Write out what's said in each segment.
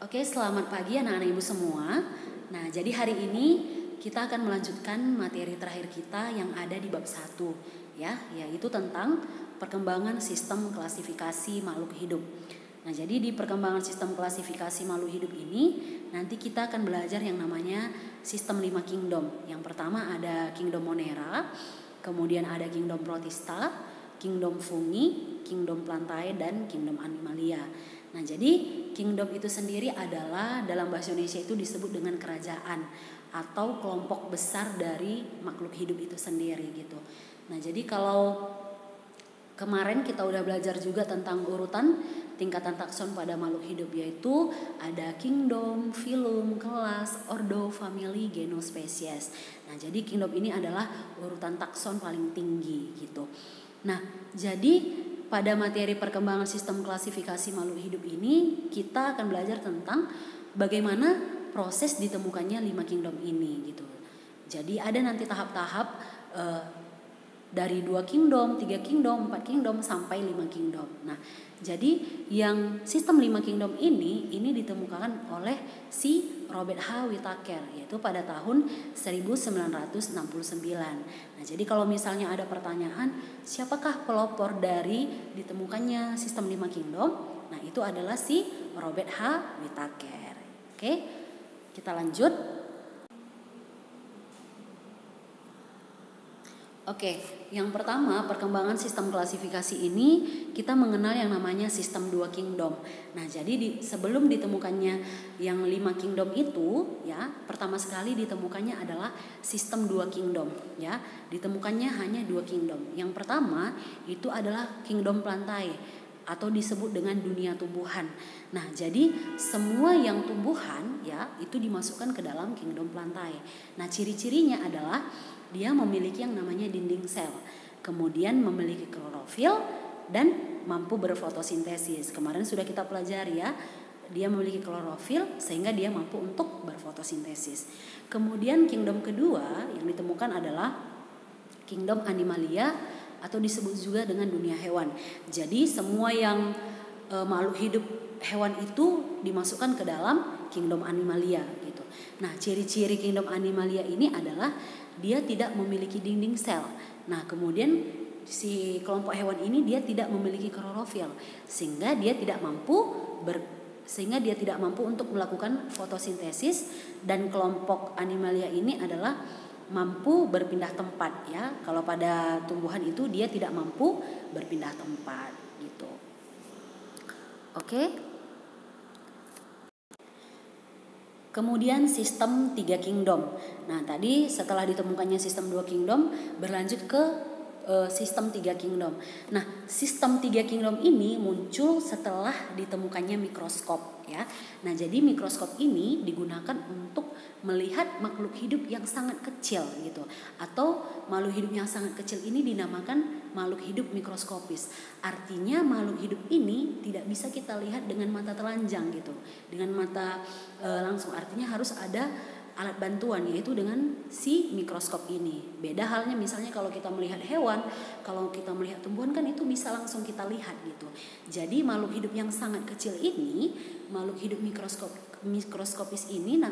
Oke, selamat pagi anak-anak ibu semua. Nah, jadi hari ini kita akan melanjutkan materi terakhir kita yang ada di bab 1 ya, yaitu tentang perkembangan sistem klasifikasi makhluk hidup. Nah, jadi di perkembangan sistem klasifikasi makhluk hidup ini nanti kita akan belajar yang namanya sistem 5 kingdom. Yang pertama ada kingdom Monera, kemudian ada kingdom Protista, kingdom Fungi, kingdom Plantae, dan kingdom Animalia. Nah, jadi kingdom itu sendiri adalah dalam bahasa Indonesia itu disebut dengan kerajaan atau kelompok besar dari makhluk hidup itu sendiri gitu. Nah, jadi kalau kemarin kita udah belajar juga tentang urutan tingkatan takson pada makhluk hidup, yaitu ada kingdom, phylum, kelas, ordo, family, genus, spesies. Nah, jadi kingdom ini adalah urutan takson paling tinggi gitu. Nah, jadi pada materi perkembangan sistem klasifikasi makhluk hidup ini kita akan belajar tentang bagaimana proses ditemukannya 5 kingdom ini gitu. Jadi ada nanti tahap-tahap dari 2 kingdom, 3 kingdom, 4 kingdom sampai 5 kingdom. Nah, jadi yang sistem 5 kingdom ini ditemukan oleh si Robert H. Whittaker, yaitu pada tahun 1969. Nah, jadi kalau misalnya ada pertanyaan, siapakah pelopor dari ditemukannya sistem 5 kingdom? Nah, itu adalah si Robert H. Whittaker. Oke, kita lanjut. Oke, yang pertama perkembangan sistem klasifikasi ini kita mengenal yang namanya sistem 2 kingdom. Nah, jadi sebelum ditemukannya yang 5 kingdom itu ya, pertama sekali ditemukannya adalah sistem 2 kingdom ya. Ditemukannya hanya 2 kingdom. Yang pertama itu adalah kingdom Plantae atau disebut dengan dunia tumbuhan. Nah, jadi semua yang tumbuhan ya itu dimasukkan ke dalam kingdom Plantae. Nah, ciri-cirinya adalah dia memiliki yang namanya dinding sel, kemudian memiliki klorofil dan mampu berfotosintesis. Kemarin sudah kita pelajari ya, dia memiliki klorofil sehingga dia mampu untuk berfotosintesis. Kemudian kingdom kedua yang ditemukan adalah kingdom Animalia atau disebut juga dengan dunia hewan. Jadi semua yang makhluk hidup hewan itu dimasukkan ke dalam kingdom Animalia gitu. Nah, ciri-ciri kingdom Animalia ini adalah dia tidak memiliki dinding sel. Nah, kemudian si kelompok hewan ini dia tidak memiliki klorofil sehingga dia tidak mampu untuk melakukan fotosintesis, dan kelompok Animalia ini adalah mampu berpindah tempat ya. Kalau pada tumbuhan itu dia tidak mampu berpindah tempat gitu. Oke. Kemudian sistem 3 kingdom. Nah, tadi setelah ditemukannya sistem 2 kingdom berlanjut ke sistem 3 kingdom. Nah, sistem 3 kingdom ini muncul setelah ditemukannya mikroskop ya. Nah, jadi mikroskop ini digunakan untuk melihat makhluk hidup yang sangat kecil gitu. Atau makhluk hidup yang sangat kecil ini dinamakan makhluk hidup mikroskopis. Artinya makhluk hidup ini tidak bisa kita lihat dengan mata telanjang gitu, dengan mata langsung. Artinya harus ada alat bantuan, yaitu dengan si mikroskop ini. Beda halnya misalnya kalau kita melihat hewan, kalau kita melihat tumbuhan kan itu bisa langsung kita lihat gitu. Jadi makhluk hidup yang sangat kecil ini, makhluk hidup mikroskopis ini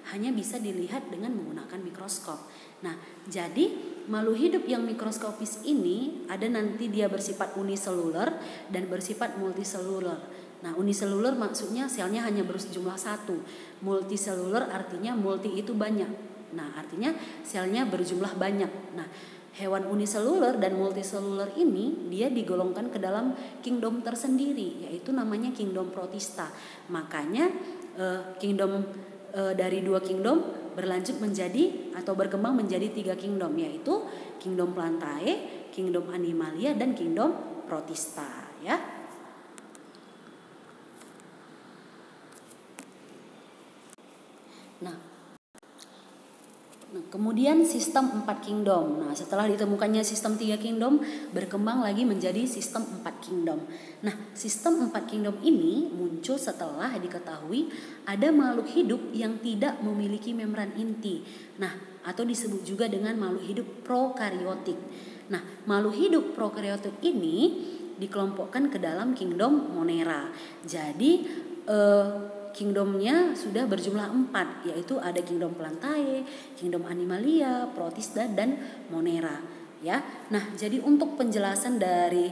hanya bisa dilihat dengan menggunakan mikroskop. Nah, jadi makhluk hidup yang mikroskopis ini ada nanti dia bersifat uniseluler dan bersifat multiseluler. Nah, uniseluler maksudnya selnya hanya berjumlah 1. Multiseluler artinya multi itu banyak. Nah, artinya selnya berjumlah banyak. Nah, hewan uniseluler dan multiseluler ini dia digolongkan ke dalam kingdom tersendiri, yaitu namanya kingdom Protista. Makanya kingdom dari 2 kingdom berlanjut menjadi atau berkembang menjadi 3 kingdom, yaitu kingdom Plantae, kingdom Animalia, dan kingdom Protista ya. Nah, kemudian sistem 4 kingdom. Nah, setelah ditemukannya sistem 3 kingdom berkembang lagi menjadi sistem 4 kingdom. Nah, sistem 4 kingdom ini muncul setelah diketahui ada makhluk hidup yang tidak memiliki membran inti. Nah, atau disebut juga dengan makhluk hidup prokariotik. Nah, makhluk hidup prokariotik ini dikelompokkan ke dalam kingdom Monera. Jadi kingdomnya sudah berjumlah 4, yaitu ada kingdom Plantae, kingdom Animalia, Protista, dan Monera. Ya, nah jadi untuk penjelasan dari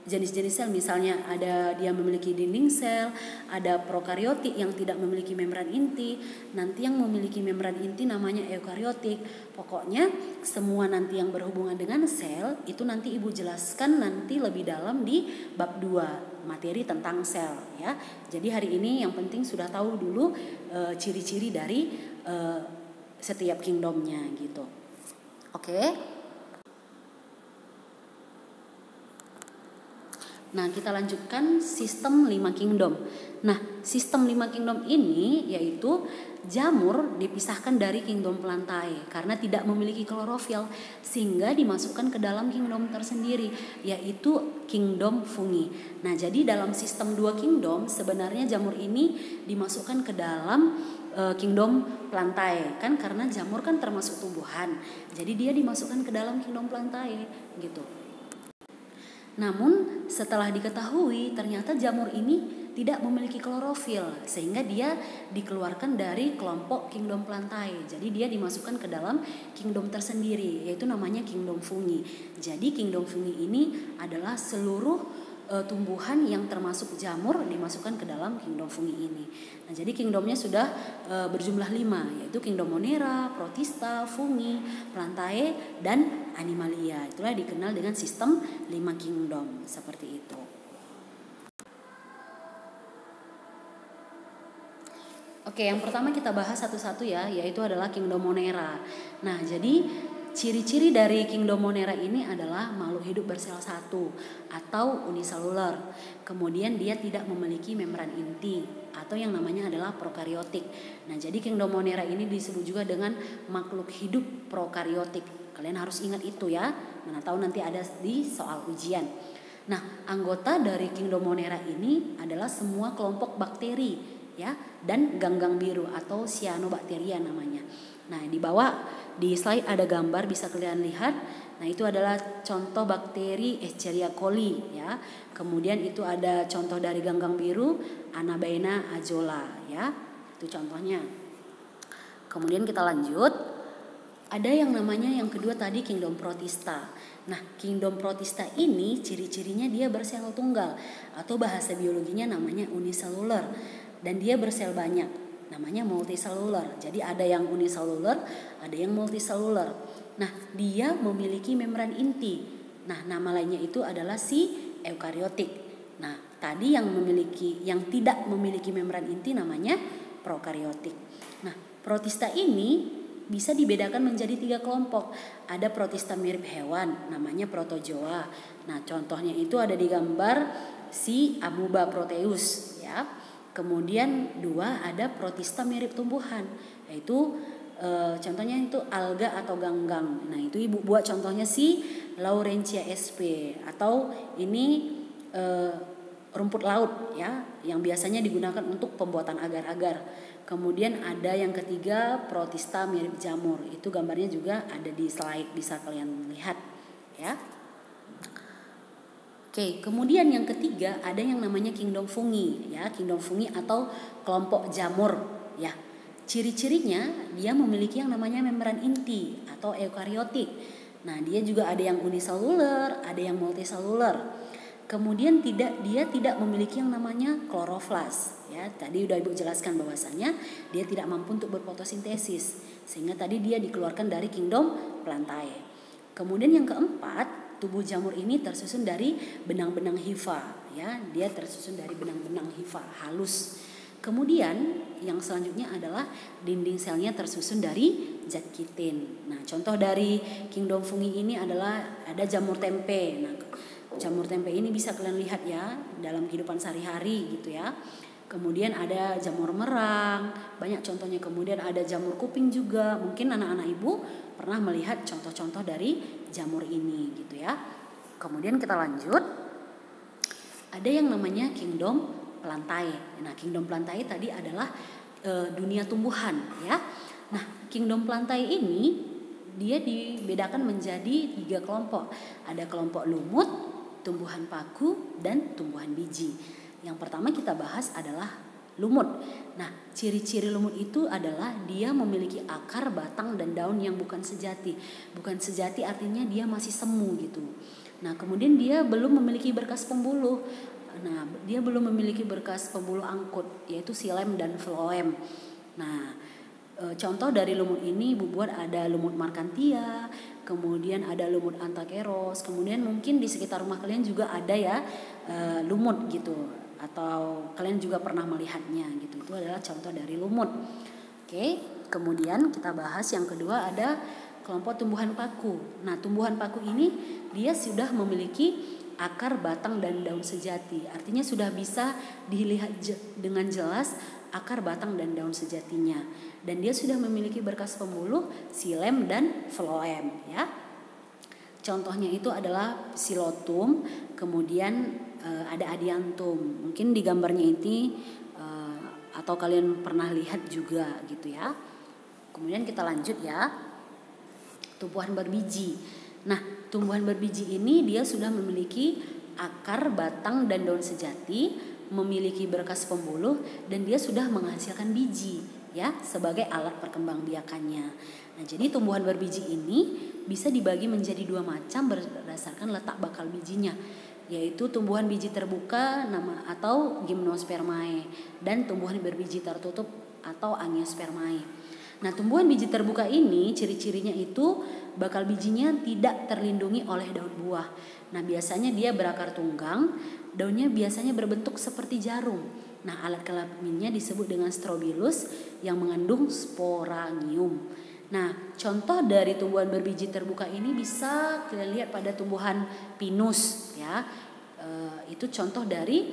jenis-jenis sel, misalnya ada dia memiliki dinding sel, ada prokariotik yang tidak memiliki membran inti, nanti yang memiliki membran inti namanya eukariotik. Pokoknya semua nanti yang berhubungan dengan sel itu nanti Ibu jelaskan nanti lebih dalam di bab 2 materi tentang sel ya. Jadi hari ini yang penting sudah tahu dulu ciri-ciri dari setiap kingdomnya gitu. Oke. Nah, kita lanjutkan sistem 5 kingdom. Nah, sistem 5 kingdom ini yaitu jamur dipisahkan dari kingdom Plantae karena tidak memiliki klorofil sehingga dimasukkan ke dalam kingdom tersendiri yaitu kingdom fungi. Nah, jadi dalam sistem 2 kingdom sebenarnya jamur ini dimasukkan ke dalam kingdom Plantae kan, karena jamur kan termasuk tumbuhan. Jadi dia dimasukkan ke dalam kingdom Plantae gitu. Namun setelah diketahui ternyata jamur ini tidak memiliki klorofil sehingga dia dikeluarkan dari kelompok kingdom Plantae. Jadi dia dimasukkan ke dalam kingdom tersendiri yaitu namanya kingdom fungi. Jadi kingdom fungi ini adalah seluruh tumbuhan yang termasuk jamur dimasukkan ke dalam kingdom fungi ini. Nah, jadi kingdomnya sudah berjumlah 5 yaitu kingdom Monera, Protista, Fungi, Plantae, dan Animalia. Itulah dikenal dengan sistem 5 kingdom seperti itu. Oke, yang pertama kita bahas satu-satu ya, yaitu adalah kingdom Monera. Nah, jadi ciri-ciri dari kingdom Monera ini adalah makhluk hidup bersel satu atau uniseluler. Kemudian dia tidak memiliki membran inti atau yang namanya adalah prokariotik. Nah, jadi kingdom Monera ini disebut juga dengan makhluk hidup prokariotik. Kalian harus ingat itu ya. Mana tahu nanti ada di soal ujian. Nah, anggota dari kingdom Monera ini adalah semua kelompok bakteri ya dan ganggang biru atau cyanobacteria namanya. Nah, di bawah di slide ada gambar bisa kalian lihat. Nah, itu adalah contoh bakteri Escherichia coli ya. Kemudian itu ada contoh dari ganggang biru Anabaena azola ya. Itu contohnya. Kemudian kita lanjut. Ada yang namanya yang kedua tadi kingdom Protista. Nah, kingdom Protista ini ciri-cirinya dia bersel tunggal atau bahasa biologinya namanya uniseluler dan dia bersel banyak. Namanya multiseluler. Jadi ada yang uniseluler, ada yang multiseluler. Nah, dia memiliki membran inti. Nah, nama lainnya itu adalah si eukariotik. Nah, tadi yang tidak memiliki membran inti namanya prokariotik. Nah, Protista ini bisa dibedakan menjadi 3 kelompok. Ada Protista mirip hewan, namanya Protozoa. Nah, contohnya itu ada di gambar si Amoeba proteus ya. Kemudian 2 ada Protista mirip tumbuhan, yaitu contohnya itu alga atau ganggang. Nah, itu Ibu buat contohnya si Laurentia sp atau ini rumput laut ya, yang biasanya digunakan untuk pembuatan agar-agar. Kemudian ada yang ketiga Protista mirip jamur. Itu gambarnya juga ada di slide, bisa kalian lihat ya. Oke, kemudian yang ketiga ada yang namanya kingdom fungi ya, kingdom fungi atau kelompok jamur ya. Ciri-cirinya dia memiliki yang namanya membran inti atau eukariotik. Nah, dia juga ada yang uniseluler, ada yang multiseluler. Kemudian dia tidak memiliki yang namanya kloroflas ya. Tadi udah Ibu jelaskan bahwasanya dia tidak mampu untuk berfotosintesis sehingga tadi dia dikeluarkan dari kingdom Plantae. Kemudian yang keempat, tubuh jamur ini tersusun dari benang-benang hifa ya, dia tersusun dari benang-benang hifa halus. Kemudian yang selanjutnya adalah dinding selnya tersusun dari zat kitin. Nah, contoh dari kingdom fungi ini adalah ada jamur tempe. Nah, jamur tempe ini bisa kalian lihat ya dalam kehidupan sehari-hari gitu ya. Kemudian ada jamur merang, banyak contohnya. Kemudian ada jamur kuping juga. Mungkin anak-anak Ibu pernah melihat contoh-contoh dari jamur ini gitu ya. Kemudian kita lanjut. Ada yang namanya kingdom Plantae. Nah, kingdom Plantae tadi adalah dunia tumbuhan ya. Nah, kingdom Plantae ini dia dibedakan menjadi 3 kelompok. Ada kelompok lumut, tumbuhan paku, dan tumbuhan biji. Yang pertama kita bahas adalah lumut. Nah, ciri-ciri lumut itu adalah dia memiliki akar, batang, dan daun yang bukan sejati. Bukan sejati artinya dia masih semu gitu. Nah, kemudian dia belum memiliki berkas pembuluh. Nah, dia belum memiliki berkas pembuluh angkut, yaitu xilem dan phloem. Nah, contoh dari lumut ini buat ada lumut markantia, kemudian ada lumut anthokeros, kemudian mungkin di sekitar rumah kalian juga ada ya lumut gitu, atau kalian juga pernah melihatnya gitu. Itu adalah contoh dari lumut. Oke, kemudian kita bahas yang kedua ada kelompok tumbuhan paku. Nah, tumbuhan paku ini dia sudah memiliki akar, batang, dan daun sejati. Artinya sudah bisa dilihat dengan jelas akar, batang, dan daun sejatinya. Dan dia sudah memiliki berkas pembuluh, xilem, dan phloem ya. Contohnya itu adalah Psilotum, kemudian ada Adiantum. Mungkin di gambarnya ini atau kalian pernah lihat juga gitu ya. Kemudian kita lanjut ya. Tumbuhan berbiji. Nah, tumbuhan berbiji ini dia sudah memiliki akar, batang, dan daun sejati, memiliki berkas pembuluh, dan dia sudah menghasilkan biji ya sebagai alat perkembangbiakannya. Nah, jadi tumbuhan berbiji ini bisa dibagi menjadi dua macam berdasarkan letak bakal bijinya, yaitu tumbuhan biji terbuka atau gymnospermae dan tumbuhan berbiji tertutup atau angiospermae. Nah, tumbuhan biji terbuka ini ciri-cirinya itu bakal bijinya tidak terlindungi oleh daun buah. Nah, biasanya dia berakar tunggang, daunnya biasanya berbentuk seperti jarum. Nah, alat kelaminnya disebut dengan strobilus yang mengandung sporangium. Nah, contoh dari tumbuhan berbiji terbuka ini bisa kalian lihat pada tumbuhan pinus ya. Itu contoh dari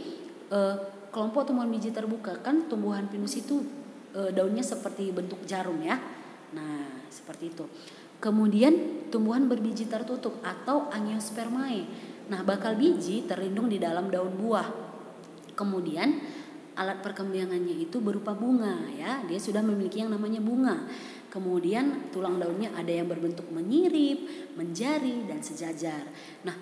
kelompok tumbuhan biji terbuka. Kan tumbuhan pinus itu daunnya seperti bentuk jarum ya. Nah, seperti itu. Kemudian tumbuhan berbiji tertutup atau angiospermae. Nah, bakal biji terlindung di dalam daun buah. Kemudian alat perkembangannya itu berupa bunga ya. Dia sudah memiliki yang namanya bunga. Kemudian tulang daunnya ada yang berbentuk menyirip, menjari, dan sejajar. Nah,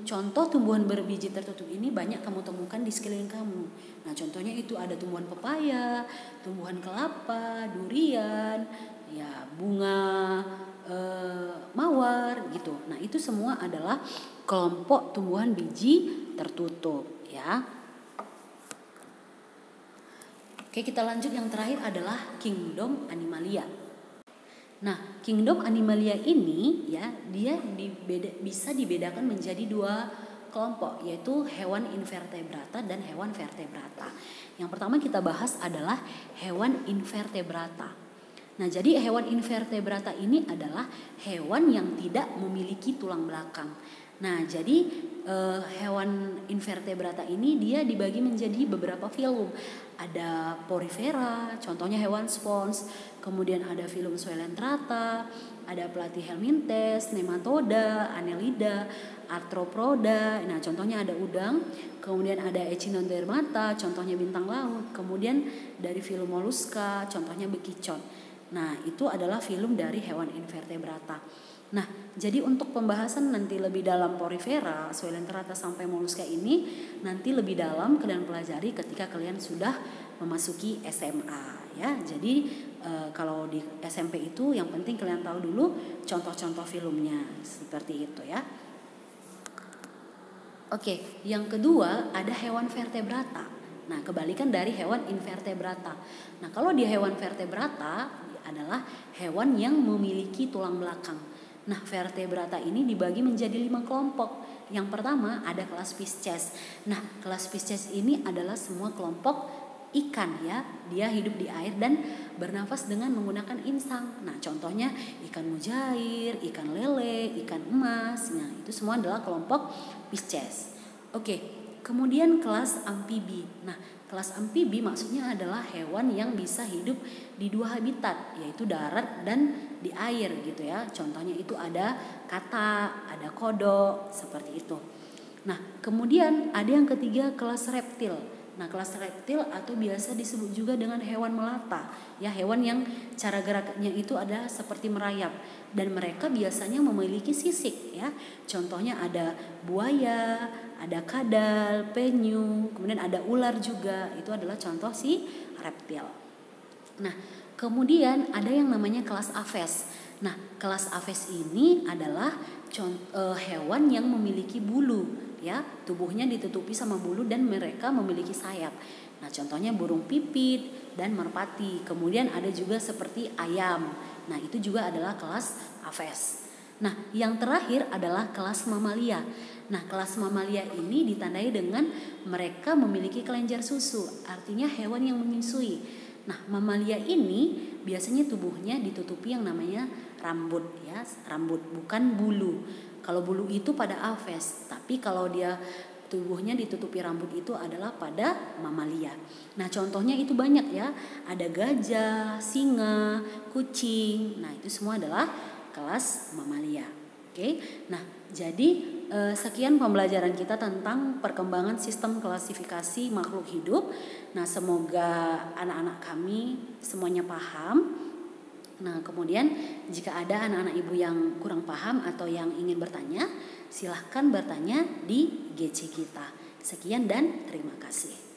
contoh tumbuhan berbiji tertutup ini banyak kamu temukan di sekeliling kamu. Nah, contohnya itu ada tumbuhan pepaya, tumbuhan kelapa, durian, ya bunga mawar gitu. Nah, itu semua adalah kelompok tumbuhan biji tertutup ya. Oke, kita lanjut yang terakhir adalah kingdom Animalia. Nah, kingdom Animalia ini ya dia bisa dibedakan menjadi dua kelompok, yaitu hewan invertebrata dan hewan vertebrata. Yang pertama kita bahas adalah hewan invertebrata. Nah, jadi hewan invertebrata ini adalah hewan yang tidak memiliki tulang belakang. Nah, jadi hewan invertebrata ini dia dibagi menjadi beberapa filum. Ada Porifera, contohnya hewan spons. Kemudian ada filum Coelenterata, ada Platyhelminthes, Nematoda, Annelida, Arthropoda. Nah, contohnya ada udang. Kemudian ada Echinodermata, contohnya bintang laut. Kemudian dari filum Mollusca, contohnya bekicot. Nah, itu adalah filum dari hewan invertebrata. Nah, jadi untuk pembahasan nanti lebih dalam Porifera, Coelenterata sampai Mollusca ini nanti lebih dalam kalian pelajari ketika kalian sudah memasuki SMA ya. Jadi kalau di SMP itu yang penting kalian tahu dulu contoh-contoh filmnya seperti itu ya. Oke, yang kedua ada hewan vertebrata. Nah, kebalikan dari hewan invertebrata. Nah, kalau di hewan vertebrata adalah hewan yang memiliki tulang belakang. Nah, vertebrata ini dibagi menjadi 5 kelompok. Yang pertama ada kelas Pisces. Nah, kelas Pisces ini adalah semua kelompok ikan ya. Dia hidup di air dan bernafas dengan menggunakan insang. Nah, contohnya ikan mujair, ikan lele, ikan emas. Nah, itu semua adalah kelompok Pisces. Oke, kemudian kelas amfibi. Nah, kelas amfibi maksudnya adalah hewan yang bisa hidup di dua habitat, yaitu darat dan di air gitu ya. Contohnya itu ada kata, ada kodok, seperti itu. Nah, kemudian ada yang ketiga kelas reptil. Nah, kelas reptil atau biasa disebut juga dengan hewan melata, ya, hewan yang cara geraknya itu ada seperti merayap dan mereka biasanya memiliki sisik, ya. Contohnya ada buaya, ada kadal, penyu, kemudian ada ular juga. Itu adalah contoh si reptil. Nah, kemudian ada yang namanya kelas Aves. Nah, kelas Aves ini adalah hewan yang memiliki bulu, ya, tubuhnya ditutupi sama bulu dan mereka memiliki sayap. Nah, contohnya burung pipit dan merpati. Kemudian ada juga seperti ayam. Nah, itu juga adalah kelas Aves. Nah, yang terakhir adalah kelas mamalia. Nah, kelas mamalia ini ditandai dengan mereka memiliki kelenjar susu, artinya hewan yang menyusui. Nah, mamalia ini biasanya tubuhnya ditutupi yang namanya rambut, ya, rambut bukan bulu. Kalau bulu itu pada Aves, tapi kalau dia tubuhnya ditutupi rambut itu adalah pada mamalia. Nah, contohnya itu banyak, ya. Ada gajah, singa, kucing. Nah, itu semua adalah kelas mamalia. Oke. Nah, jadi sekian pembelajaran kita tentang perkembangan sistem klasifikasi makhluk hidup. Nah, semoga anak-anak kami semuanya paham. Nah, kemudian jika ada anak-anak ibu yang kurang paham atau yang ingin bertanya, silahkan bertanya di GC kita. Sekian dan terima kasih.